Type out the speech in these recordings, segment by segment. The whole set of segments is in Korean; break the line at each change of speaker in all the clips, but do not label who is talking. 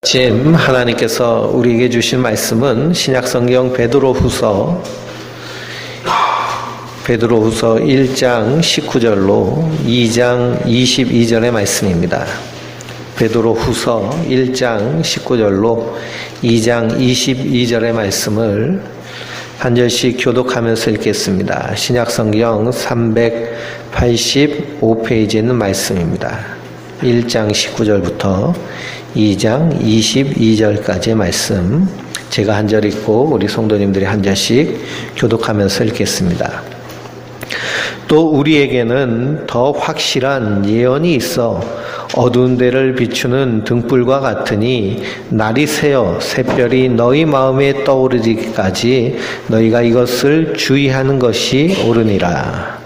지금 하나님께서 우리에게 주신 말씀은 신약성경 베드로후서 1장 19절로 2장 22절의 말씀입니다. 베드로후서 1장 19절로 2장 22절의 말씀을 한 절씩 교독하면서 읽겠습니다. 신약성경 385페이지에 있는 말씀입니다. 1장 19절부터 2장 22절까지의 말씀, 제가 한 절 읽고 우리 성도님들이 한 절씩 교독하면서 읽겠습니다. 또 우리에게는 더 확실한 예언이 있어 어두운 데를 비추는 등불과 같으니 날이 새어 샛별이 너희 마음에 떠오르기까지 너희가 이것을 주의하는 것이 옳으니라.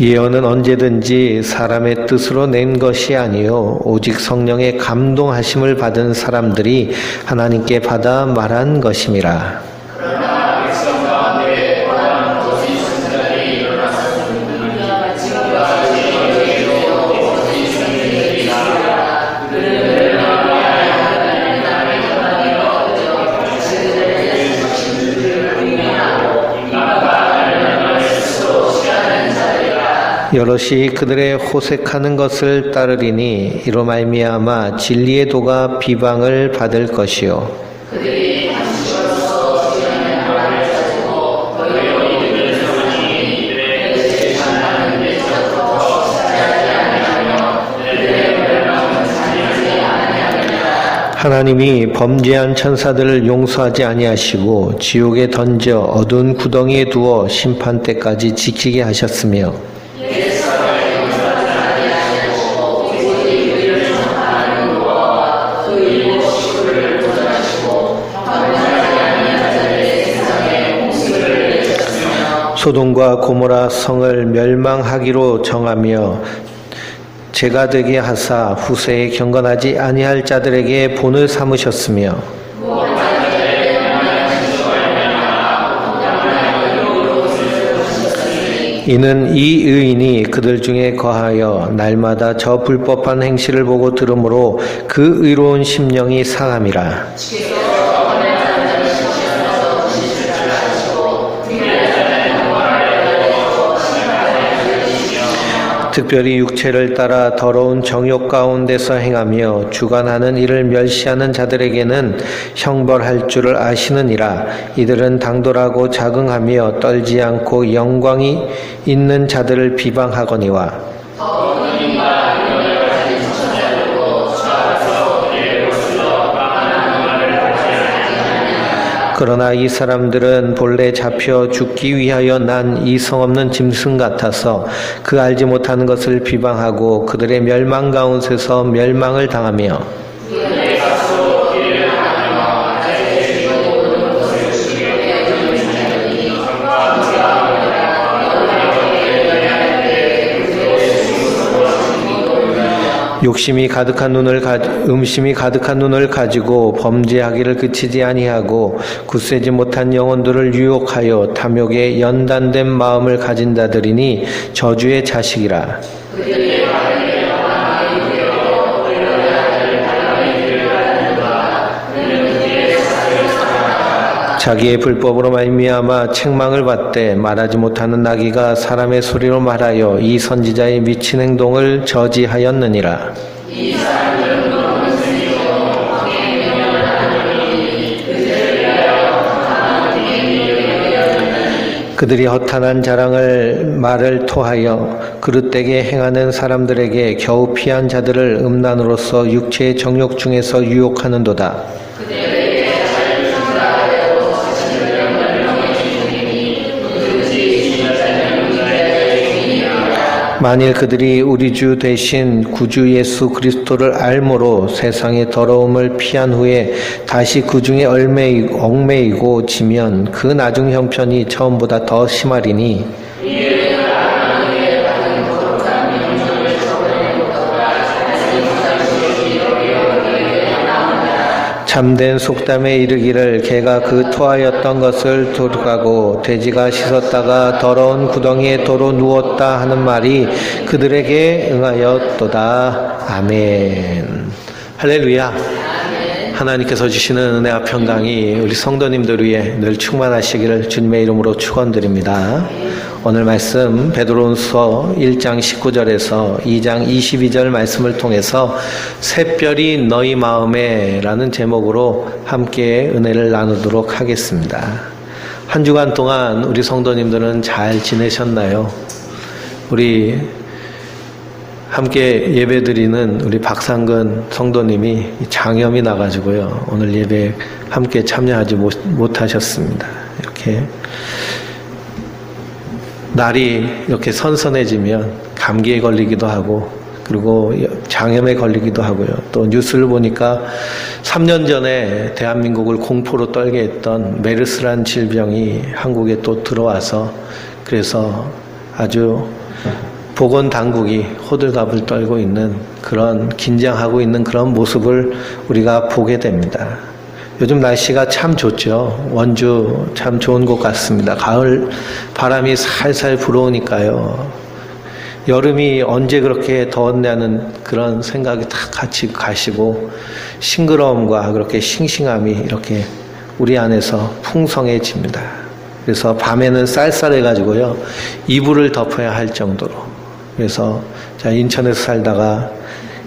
예언은 언제든지 사람의 뜻으로 낸 것이 아니요 오직 성령의 감동하심을 받은 사람들이 하나님께 받아 말한 것임이라. 여럿이 그들의 호색하는 것을 따르리니 이로 말미암아 진리의 도가 비방을 받을 것이요 그들이 단식으로서 지어낸 말을 가지고 너희로 이를 세우니 그들의 제시하는 데서부터 자유하지 아니하며 그들의 멸망은 잔인하지 아니하리라. 하나님이 범죄한 천사들을 용서하지 아니하시고 지옥에 던져 어두운 구덩이에 두어 심판 때까지 지키게 하셨으며 소돔과 고모라 성을 멸망하기로 정하며 죄가 되게 하사 후세에 경건하지 아니할 자들에게 본을 삼으셨으며 이는 이 의인이 그들 중에 거하여 날마다 저 불법한 행실을 보고 들으므로 그 의로운 심령이 상함이라. 특별히 육체를 따라 더러운 정욕 가운데서 행하며 주관하는 이를 멸시하는 자들에게는 형벌할 줄을 아시느니라. 이들은 당돌하고 자긍하며 떨지 않고 영광이 있는 자들을 비방하거니와 그러나 이 사람들은 본래 잡혀 죽기 위하여 난 이성 없는 짐승 같아서 그 알지 못하는 것을 비방하고 그들의 멸망 가운데서 멸망을 당하며 음심이 가득한 눈을 가지고 범죄하기를 그치지 아니하고 굳세지 못한 영혼들을 유혹하여 탐욕에 연단된 마음을 가진 자들이니 저주의 자식이라. 자기의 불법으로 말미암아 책망을 받되 말하지 못하는 나귀가 사람의 소리로 말하여 이 선지자의 미친 행동을 저지하였느니라. 그들이 허탄한 말을 토하여 그릇되게 행하는 사람들에게 겨우 피한 자들을 음란으로서 육체의 정욕 중에서 유혹하는도다. 만일 그들이 우리 주 대신 구주 예수 그리스도를 알므로 세상의 더러움을 피한 후에 다시 그 중에 얽매이고 지면 그 나중 형편이 처음보다 더 심하리니 참된 속담에 이르기를 개가 그 토하였던 것을 돌아가고 돼지가 씻었다가 더러운 구덩이에 도로 누웠다 하는 말이 그들에게 응하였도다. 아멘. 할렐루야. 하나님께서 주시는 은혜와 평강이 우리 성도님들 위해 늘 충만하시기를 주님의 이름으로 축원드립니다. 오늘 말씀 베드로전서 1장 19절에서 2장 22절 말씀을 통해서 샛별이 너희 마음에 라는 제목으로 함께 은혜를 나누도록 하겠습니다. 한 주간 동안 우리 성도님들은 잘 지내셨나요? 우리 함께 예배드리는 우리 박상근 성도님이 장염이 나가지고요. 오늘 예배 함께 참여하지 못하셨습니다. 이렇게 날이 이렇게 선선해지면 감기에 걸리기도 하고 그리고 장염에 걸리기도 하고요. 또 뉴스를 보니까 3년 전에 대한민국을 공포로 떨게 했던 메르스란 질병이 한국에 또 들어와서 그래서 아주 보건당국이 호들갑을 떨고 있는 그런 긴장하고 있는 그런 모습을 우리가 보게 됩니다. 요즘 날씨가 참 좋죠. 원주 참 좋은 곳 같습니다. 가을 바람이 살살 불어오니까요. 여름이 언제 그렇게 더웠냐는 그런 생각이 다 같이 가시고 싱그러움과 그렇게 싱싱함이 이렇게 우리 안에서 풍성해집니다. 그래서 밤에는 쌀쌀해가지고요. 이불을 덮어야 할 정도로. 그래서 제가 인천에서 살다가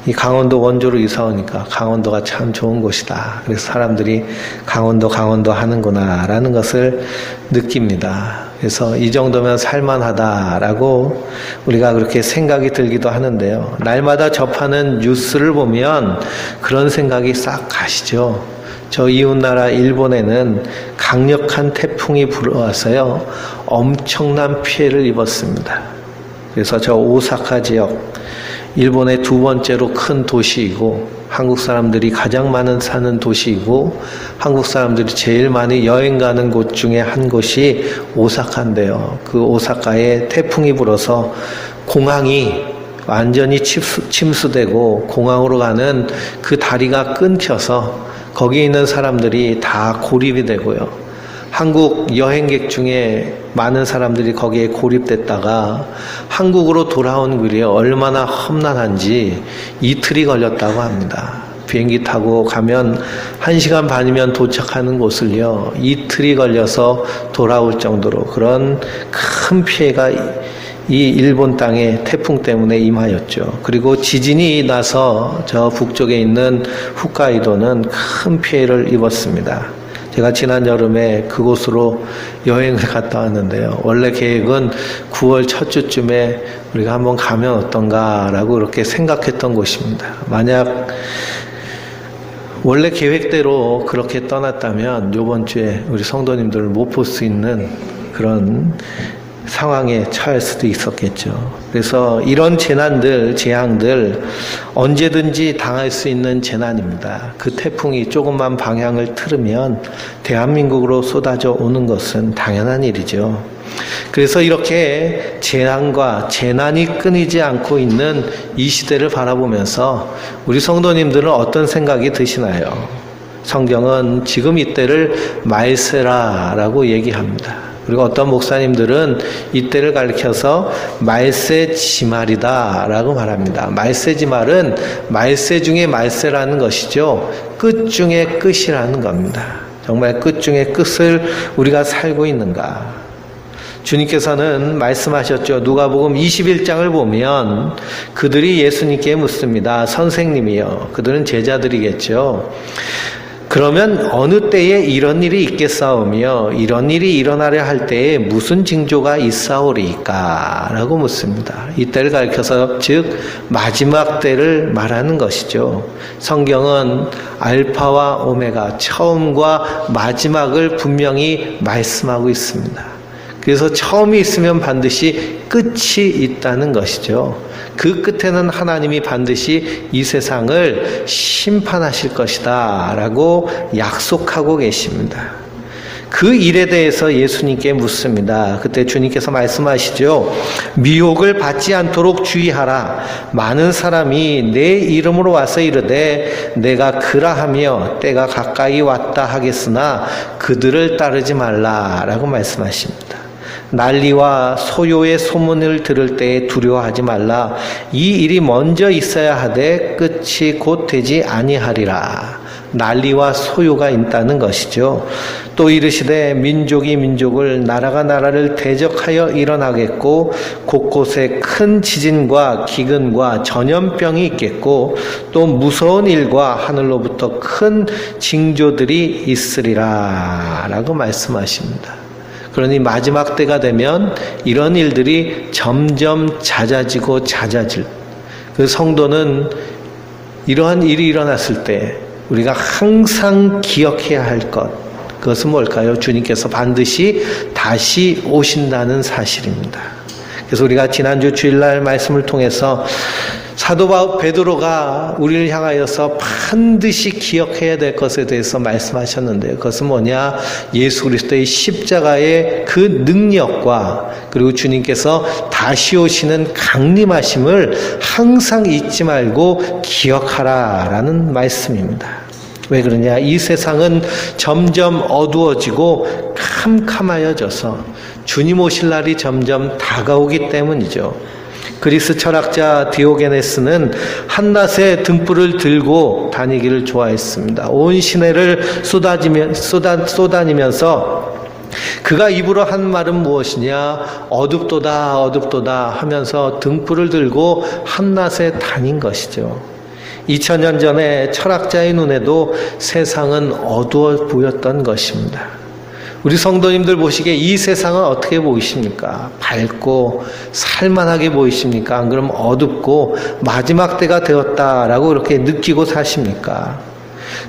이 강원도 원주로 이사 오니까 강원도가 참 좋은 곳이다. 그래서 사람들이 강원도 하는구나 라는 것을 느낍니다. 그래서 이 정도면 살만하다라고 우리가 그렇게 생각이 들기도 하는데요. 날마다 접하는 뉴스를 보면 그런 생각이 싹 가시죠. 저 이웃나라 일본에는 강력한 태풍이 불어와서요. 엄청난 피해를 입었습니다. 그래서 저 오사카 지역 일본의 두 번째로 큰 도시이고 한국 사람들이 가장 많은 사는 도시이고 한국 사람들이 제일 많이 여행 가는 곳 중에 한 곳이 오사카인데요. 그 오사카에 태풍이 불어서 공항이 완전히 침수되고 공항으로 가는 그 다리가 끊겨서 거기에 있는 사람들이 다 고립이 되고요. 한국 여행객 중에 많은 사람들이 거기에 고립됐다가 한국으로 돌아온 길이 얼마나 험난한지 이틀이 걸렸다고 합니다. 비행기 타고 가면 1시간 반이면 도착하는 곳을요. 이틀이 걸려서 돌아올 정도로 그런 큰 피해가 이 일본 땅에 태풍 때문에 임하였죠. 그리고 지진이 나서 저 북쪽에 있는 홋카이도는 큰 피해를 입었습니다. 제가 지난 여름에 그곳으로 여행을 갔다 왔는데요. 원래 계획은 9월 첫 주쯤에 우리가 한번 가면 어떤가라고 그렇게 생각했던 곳입니다. 만약 원래 계획대로 그렇게 떠났다면 이번 주에 우리 성도님들을 못 볼 수 있는 그런 상황에 처할 수도 있었겠죠. 그래서 이런 재난들, 재앙들 언제든지 당할 수 있는 재난입니다. 그 태풍이 조금만 방향을 틀으면 대한민국으로 쏟아져 오는 것은 당연한 일이죠. 그래서 이렇게 재앙과 재난이 끊이지 않고 있는 이 시대를 바라보면서 우리 성도님들은 어떤 생각이 드시나요? 성경은 지금 이때를 말세라라고 얘기합니다. 그리고 어떤 목사님들은 이때를 가리켜서 말세지말이다 라고 말합니다. 말세지말은 말세 중에 말세라는 것이죠. 끝 중에 끝이라는 겁니다. 정말 끝 중에 끝을 우리가 살고 있는가? 주님께서는 말씀하셨죠. 누가복음 21장을 보면 그들이 예수님께 묻습니다. 선생님이요. 그들은 제자들이겠죠. 그러면 어느 때에 이런 일이 있겠사오며 이런 일이 일어나려 할 때에 무슨 징조가 있사오리까? 라고 묻습니다. 이때를 가리켜서 즉 마지막 때를 말하는 것이죠. 성경은 알파와 오메가 처음과 마지막을 분명히 말씀하고 있습니다. 그래서 처음이 있으면 반드시 끝이 있다는 것이죠. 그 끝에는 하나님이 반드시 이 세상을 심판하실 것이다 라고 약속하고 계십니다. 그 그 일에 대해서 예수님께 묻습니다. 그때 주님께서 말씀하시죠. 미혹을 받지 않도록 주의하라. 많은 사람이 내 이름으로 와서 이르되 내가 그라하며 때가 가까이 왔다 하겠으나 그들을 따르지 말라라고 말씀하십니다. 난리와 소요의 소문을 들을 때에 두려워하지 말라. 이 일이 먼저 있어야 하되 끝이 곧 되지 아니하리라. 난리와 소요가 있다는 것이죠. 또 이르시되 민족이 민족을 나라가 나라를 대적하여 일어나겠고 곳곳에 큰 지진과 기근과 전염병이 있겠고 또 무서운 일과 하늘로부터 큰 징조들이 있으리라 라고 말씀하십니다. 그러니 마지막 때가 되면 이런 일들이 점점 잦아지고 잦아질. 그 성도는 이러한 일이 일어났을 때 우리가 항상 기억해야 할 것, 그것은 뭘까요? 주님께서 반드시 다시 오신다는 사실입니다. 그래서 우리가 지난주 주일날 말씀을 통해서 사도 베드로가 우리를 향하여서 반드시 기억해야 될 것에 대해서 말씀하셨는데요. 그것은 뭐냐? 예수 그리스도의 십자가의 그 능력과 그리고 주님께서 다시 오시는 강림하심을 항상 잊지 말고 기억하라라는 말씀입니다. 왜 그러냐? 이 세상은 점점 어두워지고 캄캄하여져서 주님 오실 날이 점점 다가오기 때문이죠. 그리스 철학자 디오게네스는 한낮에 등불을 들고 다니기를 좋아했습니다. 온 시내를 쏘다니면서 그가 입으로 한 말은 무엇이냐? 어둡도다 어둡도다 하면서 등불을 들고 한낮에 다닌 것이죠. 2000년 전에 철학자의 눈에도 세상은 어두워 보였던 것입니다. 우리 성도님들 보시기에 이 세상은 어떻게 보이십니까? 밝고 살만하게 보이십니까? 안 그러면 어둡고 마지막 때가 되었다라고 그렇게 느끼고 사십니까?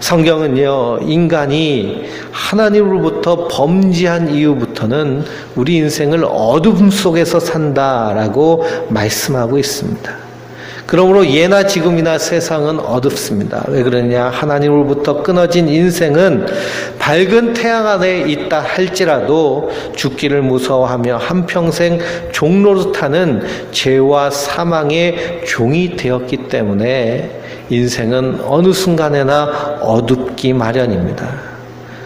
성경은요, 인간이 하나님으로부터 범죄한 이후부터는 우리 인생을 어둠 속에서 산다라고 말씀하고 있습니다. 그러므로 예나 지금이나 세상은 어둡습니다. 왜 그러냐? 하나님으로부터 끊어진 인생은 밝은 태양 안에 있다 할지라도 죽기를 무서워하며 한평생 종노릇하는 죄와 사망의 종이 되었기 때문에 인생은 어느 순간에나 어둡기 마련입니다.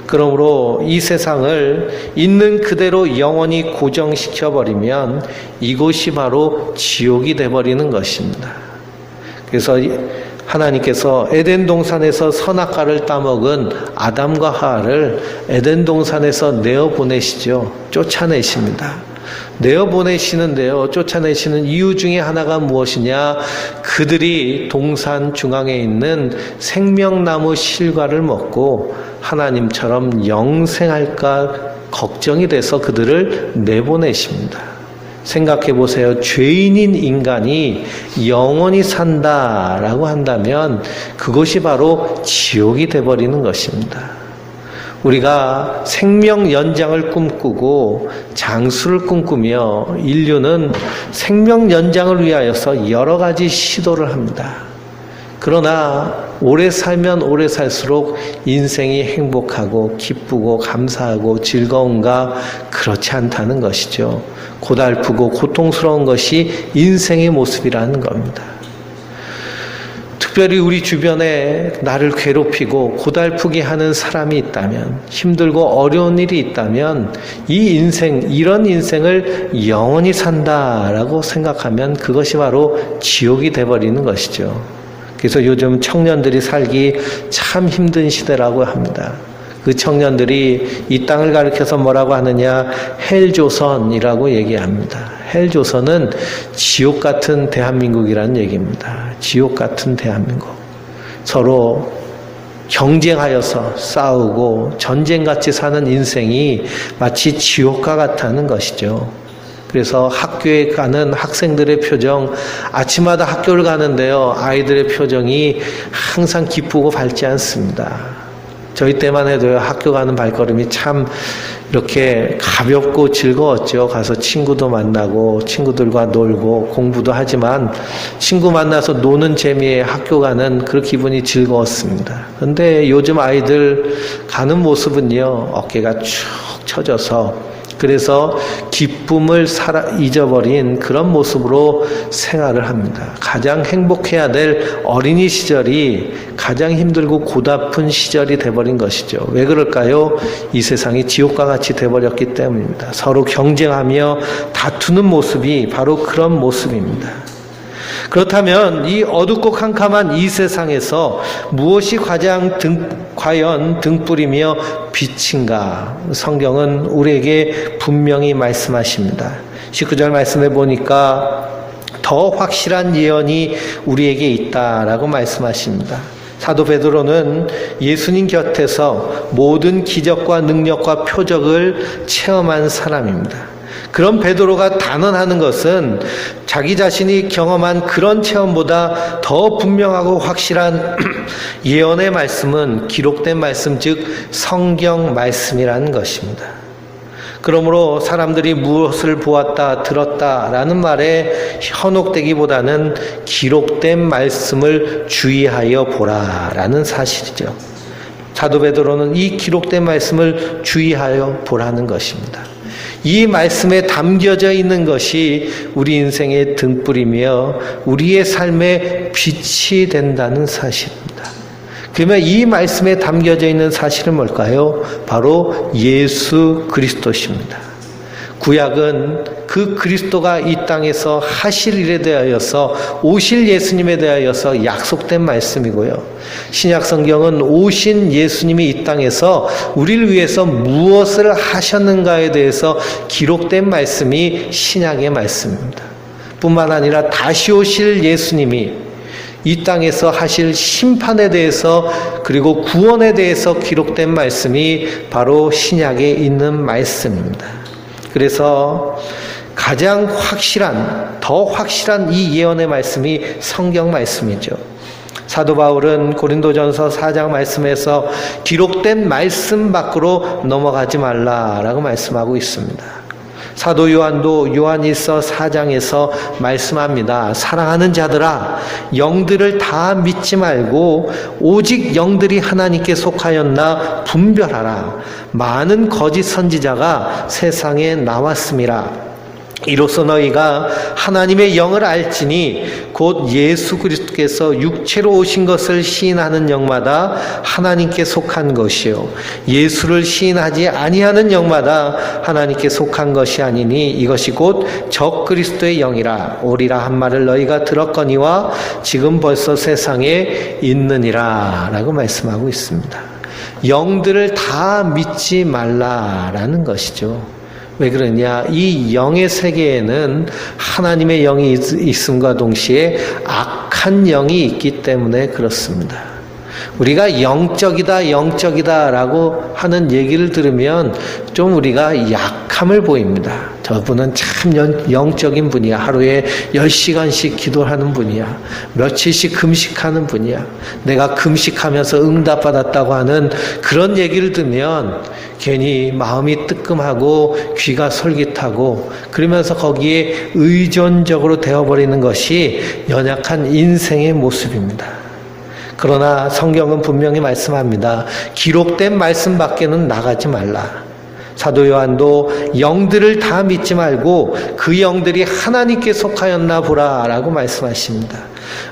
그러므로 이 세상을 있는 그대로 영원히 고정시켜버리면 이곳이 바로 지옥이 되어버리는 것입니다. 그래서 하나님께서 에덴 동산에서 선악과를 따먹은 아담과 하와를 에덴 동산에서 내어보내시죠. 쫓아내십니다. 내어보내시는데요. 쫓아내시는 이유 중에 하나가 무엇이냐? 그들이 동산 중앙에 있는 생명나무 실과를 먹고 하나님처럼 영생할까 걱정이 돼서 그들을 내보내십니다. 생각해 보세요. 죄인인 인간이 영원히 산다라고 한다면 그것이 바로 지옥이 되어버리는 것입니다. 우리가 생명 연장을 꿈꾸고 장수를 꿈꾸며 인류는 생명 연장을 위하여서 여러 가지 시도를 합니다. 그러나 오래 살면 오래 살수록 인생이 행복하고 기쁘고 감사하고 즐거운가? 그렇지 않다는 것이죠. 고달프고 고통스러운 것이 인생의 모습이라는 겁니다. 특별히 우리 주변에 나를 괴롭히고 고달프게 하는 사람이 있다면, 힘들고 어려운 일이 있다면 이 인생, 이런 인생을 영원히 산다라고 생각하면 그것이 바로 지옥이 돼버리는 것이죠. 그래서 요즘 청년들이 살기 참 힘든 시대라고 합니다. 그 청년들이 이 땅을 가리켜서 뭐라고 하느냐? 헬조선이라고 얘기합니다. 헬조선은 지옥 같은 대한민국이라는 얘기입니다. 지옥 같은 대한민국. 서로 경쟁하여서 싸우고 전쟁같이 사는 인생이 마치 지옥과 같다는 것이죠. 그래서 학교에 가는 학생들의 표정, 아침마다 학교를 가는데요, 아이들의 표정이 항상 기쁘고 밝지 않습니다. 저희 때만 해도 학교 가는 발걸음이 참 이렇게 가볍고 즐거웠죠. 가서 친구도 만나고 친구들과 놀고 공부도 하지만 친구 만나서 노는 재미에 학교 가는 그 기분이 즐거웠습니다. 그런데 요즘 아이들 가는 모습은요, 어깨가 축 처져서 그래서 기쁨을 잊어버린 그런 모습으로 생활을 합니다. 가장 행복해야 될 어린이 시절이 가장 힘들고 고달픈 시절이 돼버린 것이죠. 왜 그럴까요? 이 세상이 지옥과 같이 돼버렸기 때문입니다. 서로 경쟁하며 다투는 모습이 바로 그런 모습입니다. 그렇다면 이 어둡고 캄캄한 이 세상에서 무엇이 과연 등불이며 빛인가? 성경은 우리에게 분명히 말씀하십니다. 19절 말씀해 보니까 더 확실한 예언이 우리에게 있다라고 말씀하십니다. 사도 베드로는 예수님 곁에서 모든 기적과 능력과 표적을 체험한 사람입니다. 그런 베드로가 단언하는 것은 자기 자신이 경험한 그런 체험보다 더 분명하고 확실한 예언의 말씀은 기록된 말씀, 즉 성경 말씀이라는 것입니다. 그러므로 사람들이 무엇을 보았다, 들었다라는 말에 현혹되기보다는 기록된 말씀을 주의하여 보라라는 사실이죠. 사도 베드로는 이 기록된 말씀을 주의하여 보라는 것입니다. 이 말씀에 담겨져 있는 것이 우리 인생의 등불이며 우리의 삶의 빛이 된다는 사실입니다. 그러면 이 말씀에 담겨져 있는 사실은 뭘까요? 바로 예수 그리스도십니다. 구약은 그 그리스도가 이 땅에서 하실 일에 대하여서 오실 예수님에 대하여서 약속된 말씀이고요. 신약 성경은 오신 예수님이 이 땅에서 우리를 위해서 무엇을 하셨는가에 대해서 기록된 말씀이 신약의 말씀입니다. 뿐만 아니라 다시 오실 예수님이 이 땅에서 하실 심판에 대해서 그리고 구원에 대해서 기록된 말씀이 바로 신약에 있는 말씀입니다. 그래서 가장 더 확실한 이 예언의 말씀이 성경 말씀이죠. 사도 바울은 고린도전서 4장 말씀에서 기록된 말씀 밖으로 넘어가지 말라라고 말씀하고 있습니다. 사도 요한도 요한일서 4장에서 말씀합니다. 사랑하는 자들아, 영들을 다 믿지 말고 오직 영들이 하나님께 속하였나 분별하라. 많은 거짓 선지자가 세상에 나왔음이라. 이로써 너희가 하나님의 영을 알지니 곧 예수 그리스도께서 육체로 오신 것을 시인하는 영마다 하나님께 속한 것이요 예수를 시인하지 아니하는 영마다 하나님께 속한 것이 아니니 이것이 곧 적 그리스도의 영이라 오리라 한 말을 너희가 들었거니와 지금 벌써 세상에 있느니라 라고 말씀하고 있습니다. 영들을 다 믿지 말라라는 것이죠. 왜 그러냐? 이 영의 세계에는 하나님의 영이 있음과 동시에 악한 영이 있기 때문에 그렇습니다. 우리가 영적이다 라고 하는 얘기를 들으면 좀 우리가 약함을 보입니다. 저분은 참 영적인 분이야. 하루에 10시간씩 기도하는 분이야. 며칠씩 금식하는 분이야. 내가 금식하면서 응답받았다고 하는 그런 얘기를 들으면 괜히 마음이 뜨끔하고 귀가 솔깃하고 그러면서 거기에 의존적으로 되어버리는 것이 연약한 인생의 모습입니다. 그러나 성경은 분명히 말씀합니다. 기록된 말씀 밖에는 나가지 말라. 사도 요한도 영들을 다 믿지 말고 그 영들이 하나님께 속하였나 보라 라고 말씀하십니다.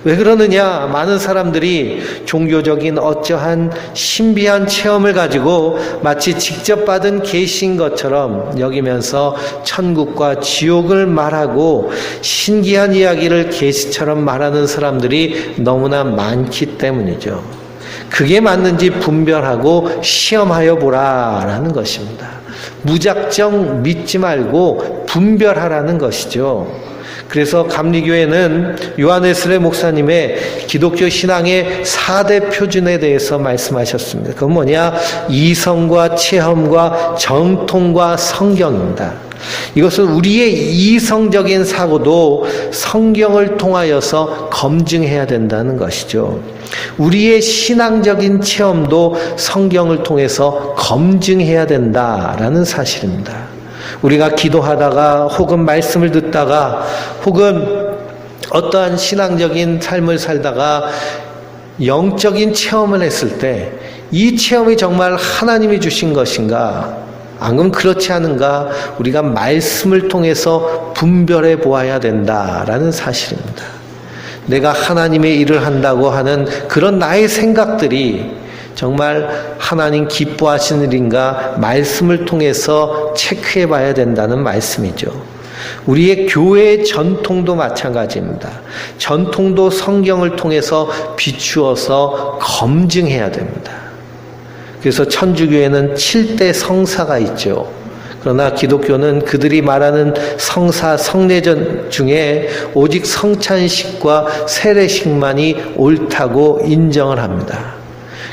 왜 그러느냐? 많은 사람들이 종교적인 어떠한 신비한 체험을 가지고 마치 직접 받은 계시인 것처럼 여기면서 천국과 지옥을 말하고 신기한 이야기를 계시처럼 말하는 사람들이 너무나 많기 때문이죠. 그게 맞는지 분별하고 시험하여 보라라는 것입니다. 무작정 믿지 말고 분별하라는 것이죠. 그래서 감리교회는 요한웨슬리 목사님의 기독교 신앙의 4대 표준에 대해서 말씀하셨습니다. 그건 뭐냐? 이성과 체험과 정통과 성경입니다. 이것은 우리의 이성적인 사고도 성경을 통하여서 검증해야 된다는 것이죠. 우리의 신앙적인 체험도 성경을 통해서 검증해야 된다라는 사실입니다. 우리가 기도하다가 혹은 말씀을 듣다가 혹은 어떠한 신앙적인 삶을 살다가 영적인 체험을 했을 때 이 체험이 정말 하나님이 주신 것인가? 안 그러면 그렇지 않은가? 우리가 말씀을 통해서 분별해 보아야 된다라는 사실입니다. 내가 하나님의 일을 한다고 하는 그런 나의 생각들이 정말 하나님 기뻐하시는 일인가? 말씀을 통해서 체크해 봐야 된다는 말씀이죠. 우리의 교회의 전통도 마찬가지입니다. 전통도 성경을 통해서 비추어서 검증해야 됩니다. 그래서 천주교에는 7대 성사가 있죠. 그러나 기독교는 그들이 말하는 성사, 성례전 중에 오직 성찬식과 세례식만이 옳다고 인정을 합니다.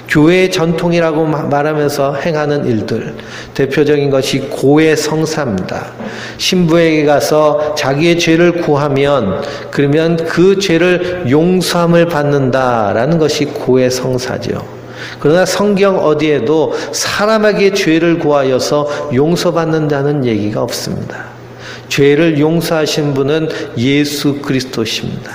교회의 전통이라고 말하면서 행하는 일들, 대표적인 것이 고해 성사입니다. 신부에게 가서 자기의 죄를 구하면 그러면 그 죄를 용서함을 받는다라는 것이 고해 성사죠. 그러나 성경 어디에도 사람에게 죄를 구하여서 용서받는다는 얘기가 없습니다. 죄를 용서하신 분은 예수 그리스도십니다.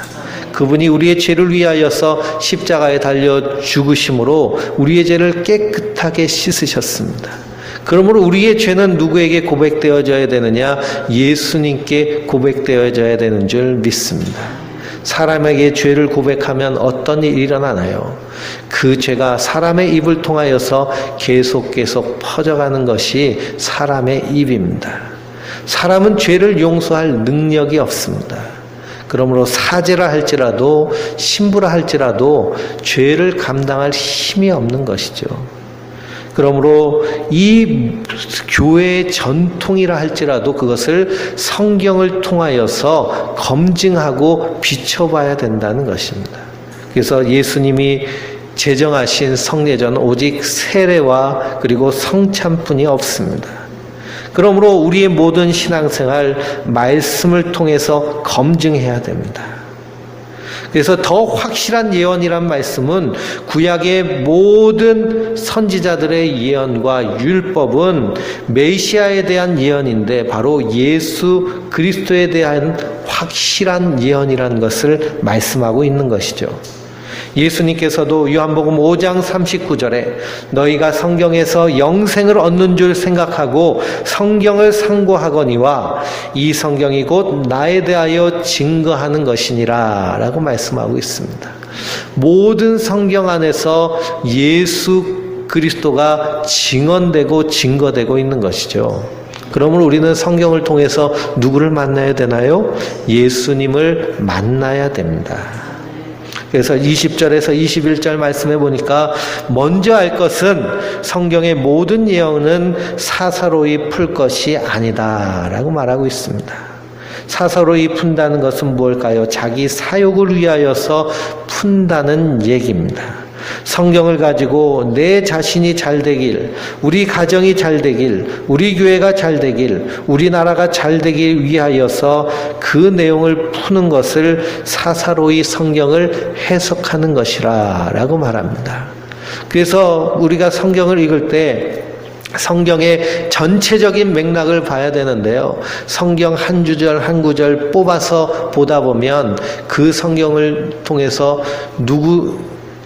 그분이 우리의 죄를 위하여서 십자가에 달려 죽으심으로 우리의 죄를 깨끗하게 씻으셨습니다. 그러므로 우리의 죄는 누구에게 고백되어져야 되느냐? 예수님께 고백되어져야 되는 줄 믿습니다. 사람에게 죄를 고백하면 어떤 일이 일어나나요? 그 죄가 사람의 입을 통하여서 계속 퍼져가는 것이 사람의 입입니다. 사람은 죄를 용서할 능력이 없습니다. 그러므로 사제라 할지라도 신부라 할지라도 죄를 감당할 힘이 없는 것이죠. 그러므로 이 교회의 전통이라 할지라도 그것을 성경을 통하여서 검증하고 비춰봐야 된다는 것입니다. 그래서 예수님이 제정하신 성례전 오직 세례와 그리고 성찬뿐이 없습니다. 그러므로 우리의 모든 신앙생활 말씀을 통해서 검증해야 됩니다. 그래서 더 확실한 예언이란 말씀은 구약의 모든 선지자들의 예언과 율법은 메시아에 대한 예언인데 바로 예수 그리스도에 대한 확실한 예언이라는 것을 말씀하고 있는 것이죠. 예수님께서도 요한복음 5장 39절에 너희가 성경에서 영생을 얻는 줄 생각하고 성경을 상고하거니와 이 성경이 곧 나에 대하여 증거하는 것이니라 라고 말씀하고 있습니다. 모든 성경 안에서 예수 그리스도가 증언되고 증거되고 있는 것이죠. 그러므로 우리는 성경을 통해서 누구를 만나야 되나요? 예수님을 만나야 됩니다. 그래서 20절에서 21절 말씀해 보니까 먼저 알 것은 성경의 모든 예언은 사사로이 풀 것이 아니다 라고 말하고 있습니다. 사사로이 푼다는 것은 무엇일까요? 자기 사욕을 위하여서 푼다는 얘기입니다. 성경을 가지고 내 자신이 잘 되길, 우리 가정이 잘 되길, 우리 교회가 잘 되길, 우리나라가 잘 되길 위하여서 그 내용을 푸는 것을 사사로이 성경을 해석하는 것이라 라고 말합니다. 그래서 우리가 성경을 읽을 때 성경의 전체적인 맥락을 봐야 되는데요. 성경 한 구절 한 구절 뽑아서 보다 보면 그 성경을 통해서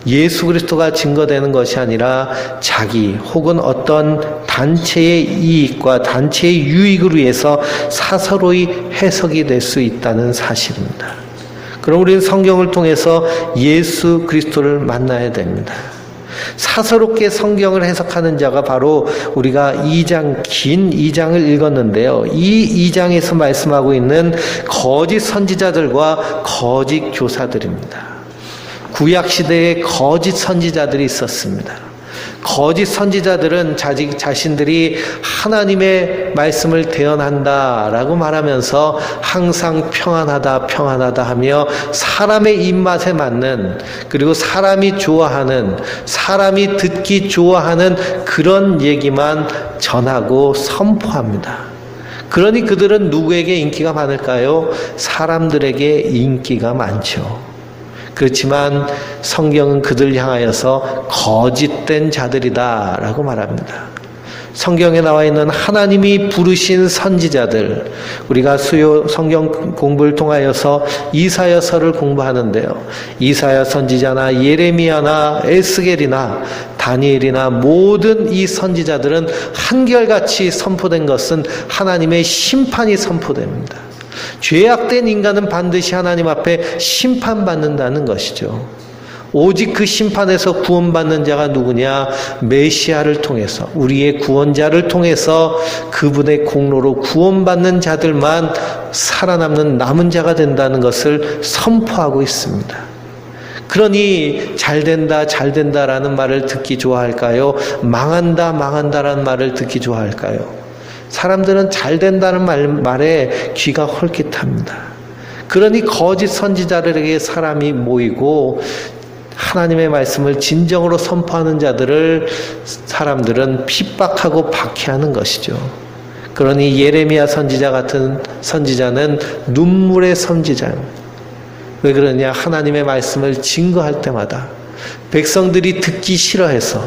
예수 그리스도가 증거되는 것이 아니라 자기 혹은 어떤 단체의 이익과 단체의 유익을 위해서 사사로이 해석이 될 수 있다는 사실입니다. 그럼 우리는 성경을 통해서 예수 그리스도를 만나야 됩니다. 사사롭게 성경을 해석하는 자가 바로 우리가 긴 2장을 읽었는데요. 이 2장에서 말씀하고 있는 거짓 선지자들과 거짓 교사들입니다. 구약시대에 거짓 선지자들이 있었습니다. 거짓 선지자들은 자신들이 하나님의 말씀을 대언한다라고 말하면서 항상 평안하다 하며 사람의 입맛에 맞는 그리고 사람이 좋아하는 사람이 듣기 좋아하는 그런 얘기만 전하고 선포합니다. 그러니 그들은 누구에게 인기가 많을까요? 사람들에게 인기가 많죠. 그렇지만 성경은 그들 향하여서 거짓된 자들이다 라고 말합니다. 성경에 나와 있는 하나님이 부르신 선지자들, 우리가 수요 성경 공부를 통하여서 이사야서를 공부하는데요. 이사야 선지자나 예레미야나 에스겔이나 다니엘이나 모든 이 선지자들은 한결같이 선포된 것은 하나님의 심판이 선포됩니다. 죄악된 인간은 반드시 하나님 앞에 심판받는다는 것이죠. 오직 그 심판에서 구원받는 자가 누구냐? 메시아를 통해서, 우리의 구원자를 통해서 그분의 공로로 구원받는 자들만 살아남는 남은 자가 된다는 것을 선포하고 있습니다. 그러니 잘된다 잘된다라는 말을 듣기 좋아할까요? 망한다 망한다라는 말을 듣기 좋아할까요? 사람들은 잘된다는 말에 귀가 헐깃합니다. 그러니 거짓 선지자들에게 사람이 모이고 하나님의 말씀을 진정으로 선포하는 자들을 사람들은 핍박하고 박해하는 것이죠. 그러니 예레미야 선지자 같은 선지자는 눈물의 선지자입니다. 왜 그러냐? 하나님의 말씀을 증거할 때마다 백성들이 듣기 싫어해서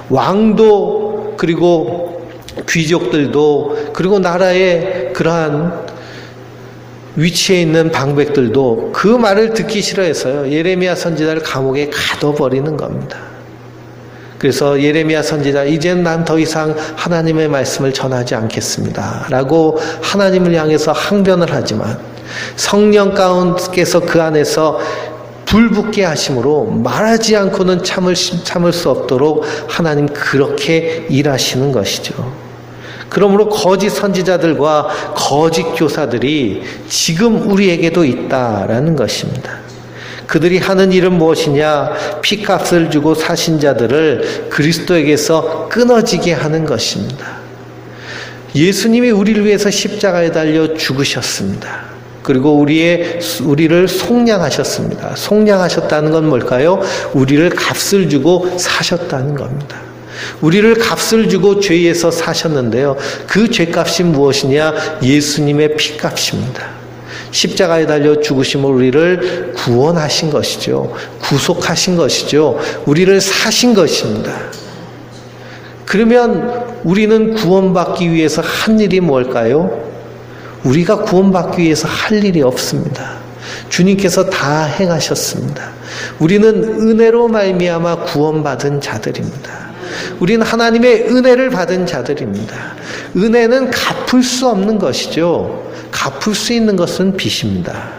왕도 그리고 귀족들도 그리고 나라의 그러한 위치에 있는 방백들도 그 말을 듣기 싫어해서요. 예레미야 선지자를 감옥에 가둬버리는 겁니다. 그래서 예레미야 선지자, 이제는 난 더 이상 하나님의 말씀을 전하지 않겠습니다 라고 하나님을 향해서 항변을 하지만 성령 가운데서 그 안에서 불붙게 하심으로 말하지 않고는 참을 수 없도록 하나님 그렇게 일하시는 것이죠. 그러므로 거짓 선지자들과 거짓 교사들이 지금 우리에게도 있다라는 것입니다. 그들이 하는 일은 무엇이냐? 피값을 주고 사신 자들을 그리스도에게서 끊어지게 하는 것입니다. 예수님이 우리를 위해서 십자가에 달려 죽으셨습니다. 그리고 우리를 속량하셨습니다. 속량하셨다는 건 뭘까요? 우리를 값을 주고 사셨다는 겁니다. 우리를 값을 주고 죄에서 사셨는데요. 그 죄값이 무엇이냐? 예수님의 피값입니다. 십자가에 달려 죽으심으로 우리를 구원하신 것이죠. 구속하신 것이죠. 우리를 사신 것입니다. 그러면 우리는 구원받기 위해서 한 일이 뭘까요? 우리가 구원받기 위해서 할 일이 없습니다. 주님께서 다 행하셨습니다. 우리는 은혜로 말미암아 구원받은 자들입니다. 우리는 하나님의 은혜를 받은 자들입니다. 은혜는 갚을 수 없는 것이죠. 갚을 수 있는 것은 빚입니다.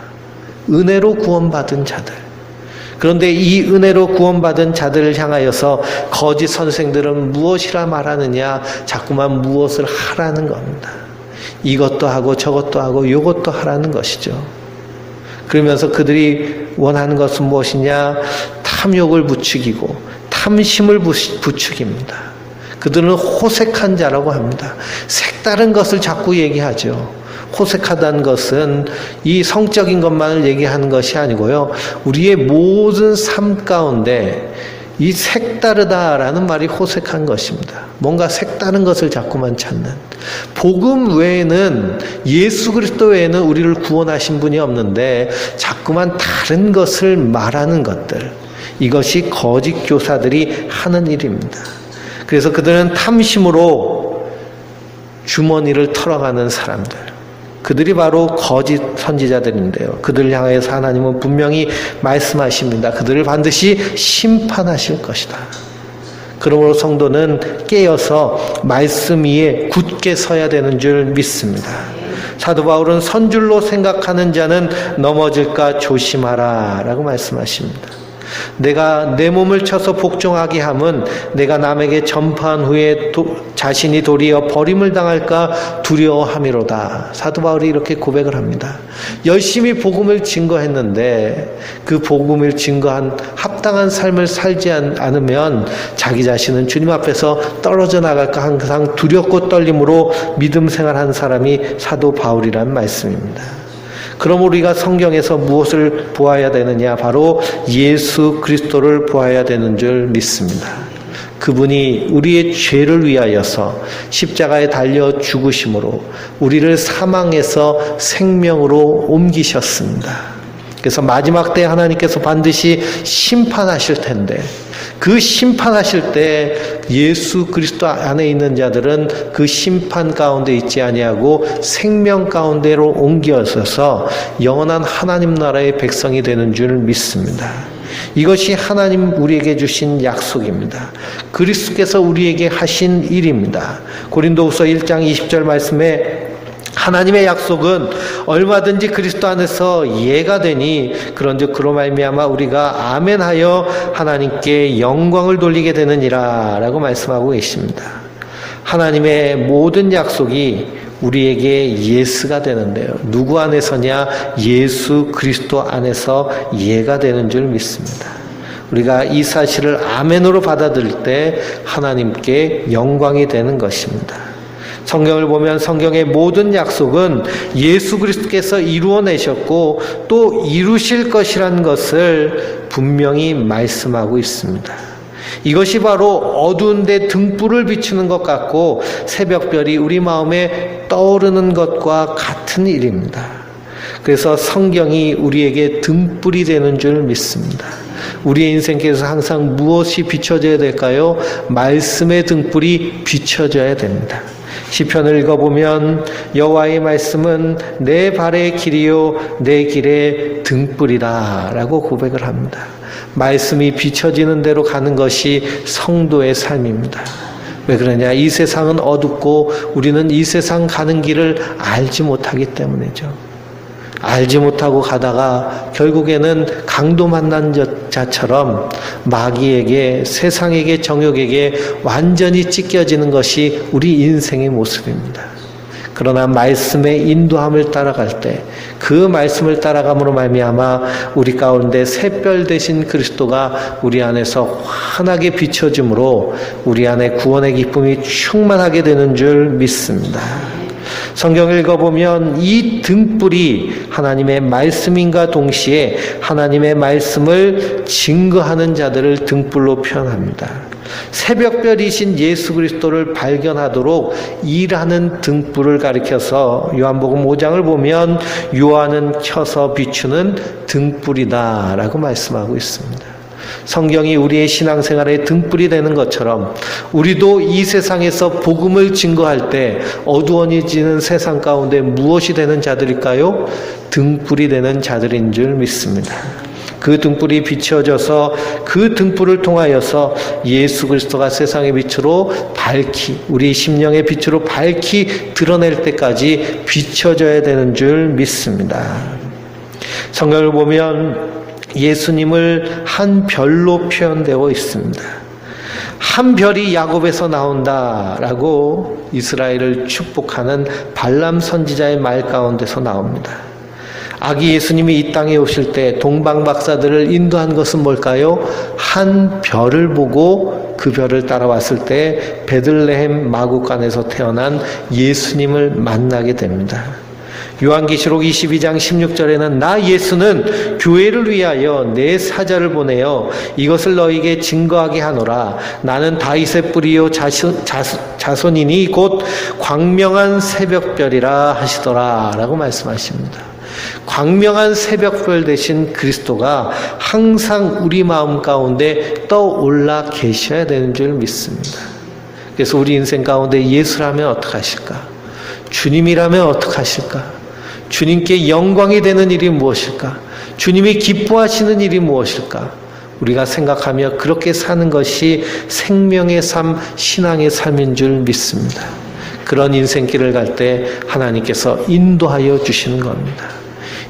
은혜로 구원받은 자들. 그런데 이 은혜로 구원받은 자들을 향하여서 거짓 선생들은 무엇이라 말하느냐? 자꾸만 무엇을 하라는 겁니다. 이것도 하고 저것도 하고 이것도 하라는 것이죠. 그러면서 그들이 원하는 것은 무엇이냐? 탐욕을 부추기고 탐심을 부추깁니다. 그들은 호색한 자라고 합니다. 색다른 것을 자꾸 얘기하죠. 호색하다는 것은 이 성적인 것만을 얘기하는 것이 아니고요. 우리의 모든 삶 가운데 이 색다르다라는 말이 호색한 것입니다. 뭔가 색다른 것을 자꾸만 찾는. 복음 외에는, 예수 그리스도 외에는 우리를 구원하신 분이 없는데 자꾸만 다른 것을 말하는 것들. 이것이 거짓 교사들이 하는 일입니다. 그래서 그들은 탐심으로 주머니를 털어가는 사람들. 그들이 바로 거짓 선지자들인데요. 그들을 향해서 하나님은 분명히 말씀하십니다. 그들을 반드시 심판하실 것이다. 그러므로 성도는 깨어서 말씀 위에 굳게 서야 되는 줄 믿습니다. 사도 바울은 선줄로 생각하는 자는 넘어질까 조심하라 라고 말씀하십니다. 내가 내 몸을 쳐서 복종하게 함은 내가 남에게 전파한 후에 자신이 도리어 버림을 당할까 두려워함이로다. 사도 바울이 이렇게 고백을 합니다. 열심히 복음을 증거했는데 그 복음을 증거한 합당한 삶을 살지 않으면 자기 자신은 주님 앞에서 떨어져 나갈까 항상 두렵고 떨림으로 믿음 생활한 사람이 사도 바울이란 말씀입니다. 그럼 우리가 성경에서 무엇을 보아야 되느냐? 바로 예수 그리스도를 보아야 되는 줄 믿습니다. 그분이 우리의 죄를 위하여서 십자가에 달려 죽으심으로 우리를 사망에서 생명으로 옮기셨습니다. 그래서 마지막 때 하나님께서 반드시 심판하실 텐데, 그 심판하실 때 예수 그리스도 안에 있는 자들은 그 심판 가운데 있지 아니하고 생명 가운데로 옮겨져서 영원한 하나님 나라의 백성이 되는 줄 믿습니다. 이것이 하나님 우리에게 주신 약속입니다. 그리스도께서 우리에게 하신 일입니다. 고린도후서 1장 20절 말씀에 하나님의 약속은 얼마든지 그리스도 안에서 예가 되니 그런즉 그로 말미암아 우리가 아멘하여 하나님께 영광을 돌리게 되느니라 라고 말씀하고 계십니다. 하나님의 모든 약속이 우리에게 예스가 되는데요. 누구 안에서냐? 예수 그리스도 안에서 예가 되는 줄 믿습니다. 우리가 이 사실을 아멘으로 받아들일 때 하나님께 영광이 되는 것입니다. 성경을 보면 성경의 모든 약속은 예수 그리스도께서 이루어내셨고 또 이루실 것이라는 것을 분명히 말씀하고 있습니다. 이것이 바로 어두운 데 등불을 비추는 것 같고 새벽별이 우리 마음에 떠오르는 것과 같은 일입니다. 그래서 성경이 우리에게 등불이 되는 줄 믿습니다. 우리의 인생께서 항상 무엇이 비춰져야 될까요? 말씀의 등불이 비춰져야 됩니다. 시편을 읽어보면 여호와의 말씀은 내 발의 길이요 내 길의 등불이다 라고 고백을 합니다. 말씀이 비춰지는 대로 가는 것이 성도의 삶입니다. 왜 그러냐? 이 세상은 어둡고 우리는 이 세상 가는 길을 알지 못하기 때문이죠. 알지 못하고 가다가 결국에는 강도 만난 자처럼 마귀에게, 세상에게, 정욕에게 완전히 찢겨지는 것이 우리 인생의 모습입니다. 그러나 말씀의 인도함을 따라갈 때, 그 말씀을 따라감으로 말미암아 우리 가운데 샛별 되신 그리스도가 우리 안에서 환하게 비춰짐으로 우리 안에 구원의 기쁨이 충만하게 되는 줄 믿습니다. 성경을 읽어보면 이 등불이 하나님의 말씀인과 동시에 하나님의 말씀을 증거하는 자들을 등불로 표현합니다. 새벽별이신 예수 그리스도를 발견하도록 일하는 등불을 가리켜서 요한복음 5장을 보면 요한은 켜서 비추는 등불이다 라고 말씀하고 있습니다. 성경이 우리의 신앙생활의 등불이 되는 것처럼 우리도 이 세상에서 복음을 증거할 때 어두워지는 세상 가운데 무엇이 되는 자들일까요? 등불이 되는 자들인 줄 믿습니다. 그 등불이 비춰져서 그 등불을 통하여서 예수 그리스도가 세상의 빛으로 밝히, 우리 심령의 빛으로 밝히 드러낼 때까지 비춰져야 되는 줄 믿습니다. 성경을 보면 예수님을 한 별로 표현되어 있습니다. 한 별이 야곱에서 나온다라고 이스라엘을 축복하는 발람 선지자의 말 가운데서 나옵니다. 아기 예수님이 이 땅에 오실 때 동방 박사들을 인도한 것은 뭘까요? 한 별을 보고 그 별을 따라왔을 때 베들레헴 마구간에서 태어난 예수님을 만나게 됩니다. 요한계시록 22장 16절에는 나 예수는 교회를 위하여 내 사자를 보내어 이것을 너희에게 증거하게 하노라. 나는 다윗의 뿌리요 자손이니 곧 광명한 새벽별이라 하시더라 라고 말씀하십니다. 광명한 새벽별 되신 그리스도가 항상 우리 마음 가운데 떠올라 계셔야 되는 줄 믿습니다. 그래서 우리 인생 가운데 예수라면 어떡하실까? 주님이라면 어떡하실까? 주님께 영광이 되는 일이 무엇일까? 주님이 기뻐하시는 일이 무엇일까? 우리가 생각하며 그렇게 사는 것이 생명의 삶, 신앙의 삶인 줄 믿습니다. 그런 인생길을 갈 때 하나님께서 인도하여 주시는 겁니다.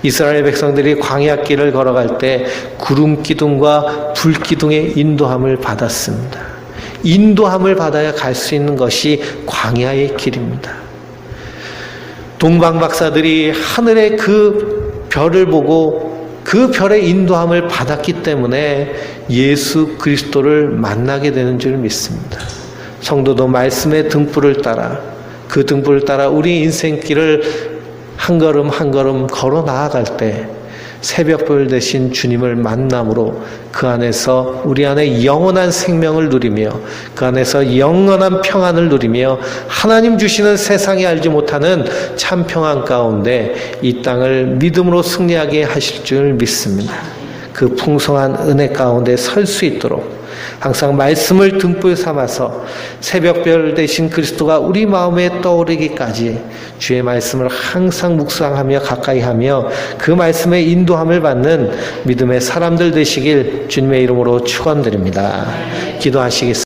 이스라엘 백성들이 광야길을 걸어갈 때 구름 기둥과 불 기둥의 인도함을 받았습니다. 인도함을 받아야 갈 수 있는 것이 광야의 길입니다. 동방 박사들이 하늘의 그 별을 보고 그 별의 인도함을 받았기 때문에 예수 그리스도를 만나게 되는 줄 믿습니다. 성도도 말씀의 등불을 따라, 그 등불을 따라 우리 인생길을 한 걸음 한 걸음 걸어 나아갈 때 새벽별 되신 주님을 만남으로 그 안에서 우리 안에 영원한 생명을 누리며 그 안에서 영원한 평안을 누리며 하나님 주시는 세상이 알지 못하는 참 평안 가운데 이 땅을 믿음으로 승리하게 하실 줄 믿습니다. 그 풍성한 은혜 가운데 설 수 있도록 항상 말씀을 등불 삼아서 새벽별 되신 그리스도가 우리 마음에 떠오르기까지 주의 말씀을 항상 묵상하며 가까이 하며 그 말씀의 인도함을 받는 믿음의 사람들 되시길 주님의 이름으로 축원드립니다. 기도하시겠습니다.